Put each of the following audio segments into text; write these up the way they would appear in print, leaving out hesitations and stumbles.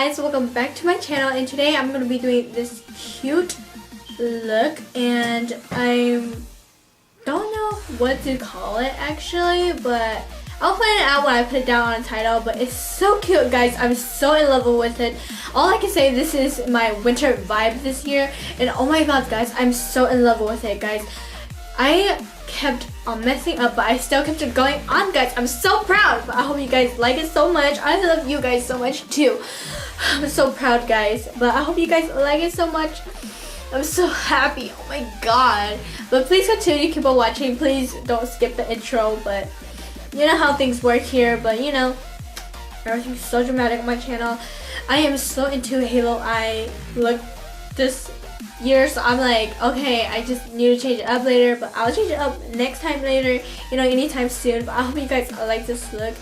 guys, welcome back to my channel, and today I'm going to be doing this cute look, and I don't know what to call it actually, but I'll find it out when I put it down on the title. But it's so cute, guys. I'm so in love with it. All I can say, this is my winter vibe this year, and oh my god, guys, I'm so in love with it, guys. I kept on messing up, but I still kept it going on, guys. I'm so proud, but I hope you guys like it so much. I love you guys so much too. I'm so proud, guys, but I hope you guys like it so much. I'm so happy. Oh my god. But please continue to keep on watching. Please don't skip the intro, but you know how things work here. But you know, everything's so dramatic on my channel. I am so into Halo Eye look this year, so I'm like, okay, I just need to change it up later, but I'll change it up next time later, you know, anytime soon. But I hope you guys like this look.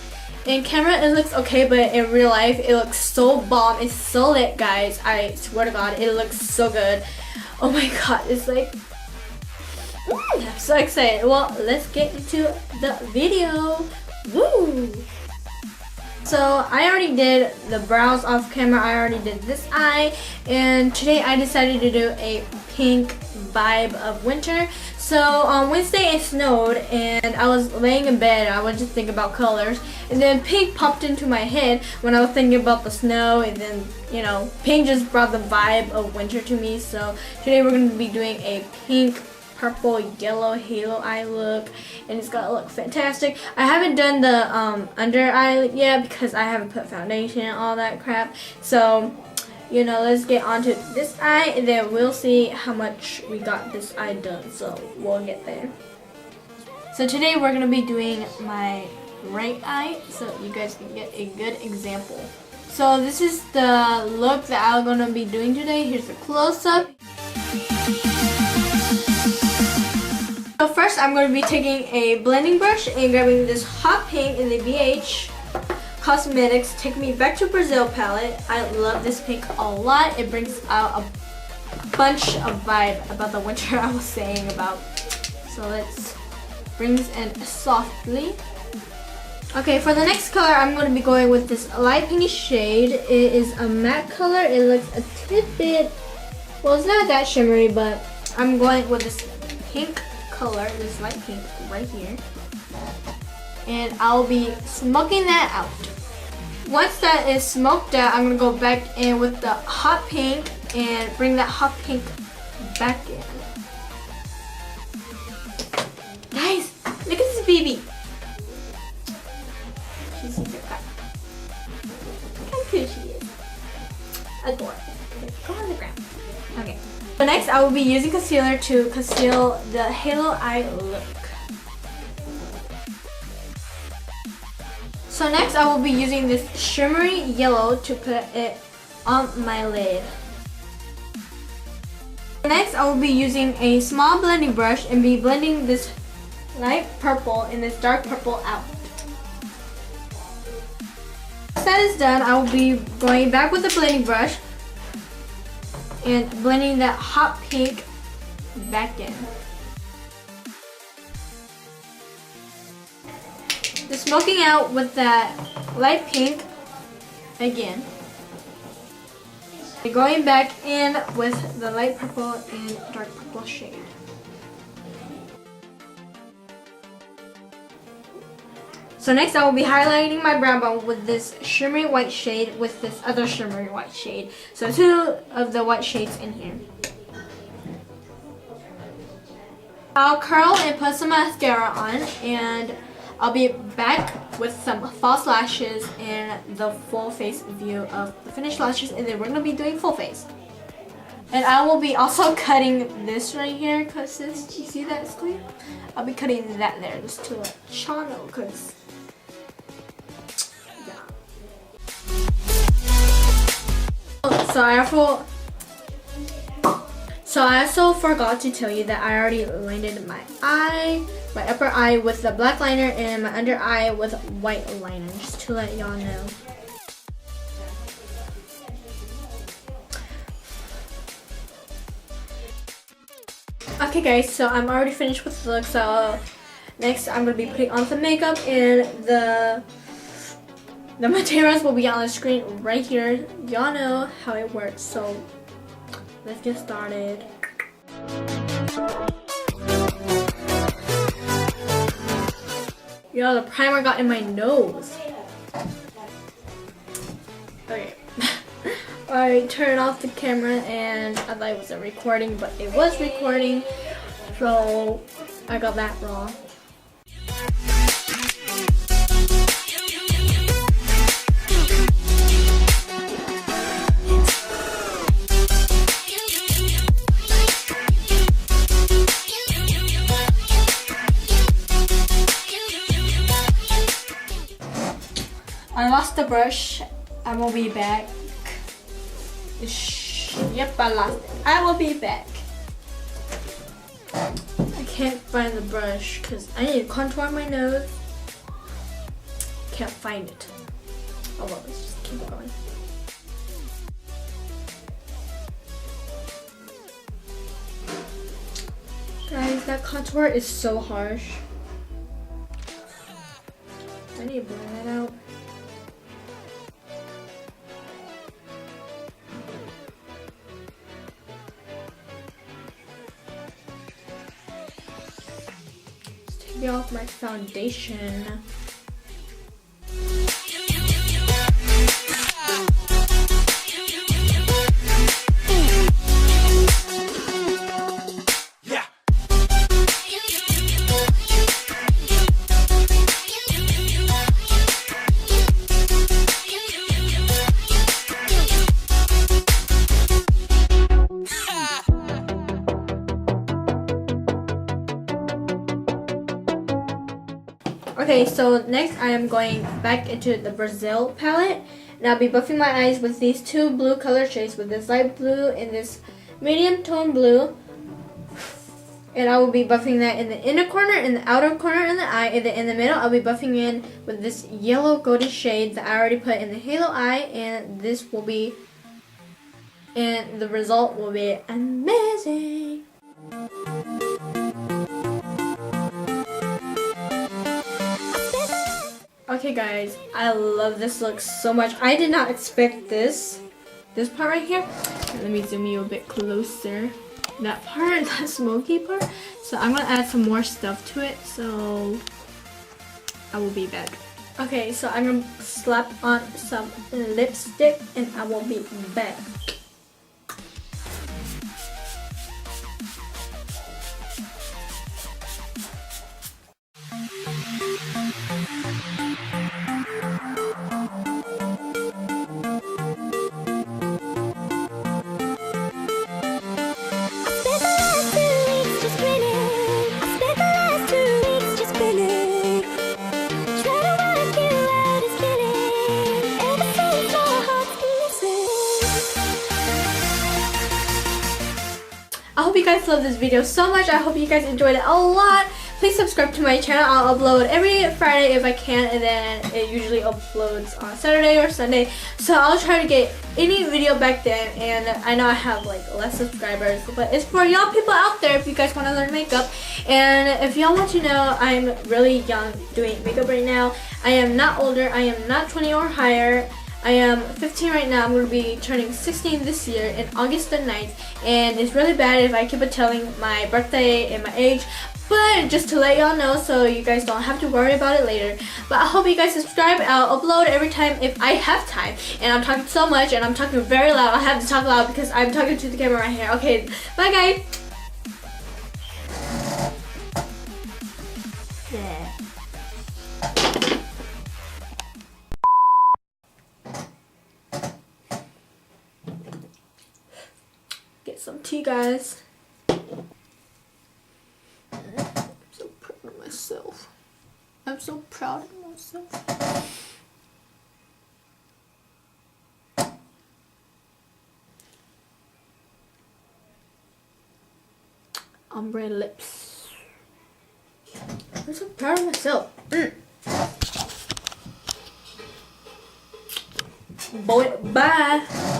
In camera it looks okay, but in real life it looks so bomb. It's so lit, guys. I swear to god, it looks so good. Oh my god, it's like I'm so excited. Well, let's get into the video. Woo! So I already did the brows off camera. I already did this eye, and today I decided to do a pink vibe of winter. So on Wednesday it snowed, and I was laying in bed and I was just thinking about colors, and then pink popped into my head when I was thinking about the snow, and then, you know, pink just brought the vibe of winter to me. So today we're going to be doing a pink, purple, yellow halo eye look, and it's gonna look fantastic. I haven't done the under eye yet because I haven't put foundation and all that crap. So, you know, let's get onto this eye, and then we'll see how much we got this eye done. So we'll get there. So today we're gonna be doing my right eye, so you guys can get a good example. So this is the look that I'm gonna be doing today. Here's a close-up. So first I'm going to be taking a blending brush and grabbing this hot pink in the BH Cosmetics Take Me Back to Brazil palette. I love this pink a lot. It brings out a bunch of vibe about the winter I was saying about. So let's bring this in softly. Okay, for the next color I'm going to be going with this light pink shade. It is a matte color. It looks a tidbit, well, it's not that shimmery, but I'm going with this pink color, this light pink right here, and I'll be smoking that out. Once that is smoked out, I'm gonna go back in with the hot pink and bring that hot pink back in. Guys, look at this baby. She's super cute. Look how cute she is. Adorable. Okay, go on the ground. Okay. So next I will be using concealer to conceal the halo eye look. So next I will be using this shimmery yellow to put it on my lid. Next I will be using a small blending brush and be blending this light purple and this dark purple out. Once that is done, I will be going back with the blending brush and blending that hot pink back in. Just smoking out with that light pink again. Going back in with the light purple and dark purple shade. So next I will be highlighting my brow bone with this shimmery white shade with this other shimmery white shade. So two of the white shades in here. I'll curl and put some mascara on, and I'll be back with some false lashes and the full face view of the finished lashes, and then we're going to be doing full face. And I will be also cutting this right here, because since you see that square, I'll be cutting that there just to a channel, because So I also forgot to tell you that I already lined my eye, my upper eye with the black liner and my under eye with white liner, just to let y'all know. Okay guys, so I'm already finished with the look, so next I'm going to be putting on some makeup, and the The materials will be on the screen right here. Y'all know how it works, so let's get started. Yo, the primer got in my nose. Okay. I turned off the camera and I thought it wasn't recording, but it was recording, so I got that wrong. I lost the brush. I will be back. Yep, I lost it. I will be back. I can't find the brush because I need to contour my nose. Can't find it. Oh well, let's just keep going. Guys, that contour is so harsh. I need to blend that out. Off my foundation. Okay, so next I am going back into the Brazil palette, and I'll be buffing my eyes with these two blue color shades, with this light blue and this medium tone blue. And I will be buffing that in the inner corner, in the outer corner, in the eye, and then in the middle I'll be buffing in with this yellow golden shade that I already put in the halo eye, and this will be, and the result will be amazing. Okay guys, I love this look so much. I did not expect this part right here. Let me zoom you a bit closer. That part, that smoky part. So I'm gonna add some more stuff to it, so I will be back. Okay, so I'm gonna slap on some lipstick and I will be back. I hope you guys love this video so much. I hope you guys enjoyed it a lot. Please subscribe to my channel. I'll upload every Friday if I can, and then it usually uploads on Saturday or Sunday. So I'll try to get any video back then, and I know I have like less subscribers, but it's for y'all people out there if you guys want to learn makeup. And if y'all want to know, I'm really young doing makeup right now. I am not older. I am not 20 or higher. I am 15 right now. I'm going to be turning 16 this year in August the 9th. And it's really bad if I keep on telling my birthday and my age. But just to let y'all know so you guys don't have to worry about it later. But I hope you guys subscribe. I'll upload every time if I have time. And I'm talking so much and I'm talking very loud. I have to talk loud because I'm talking to the camera right here. Okay, bye guys. Yeah. Get some tea, guys. I'm so proud of myself. I'm so proud of myself. Ombre lips. I'm so proud of myself. Boy, bye.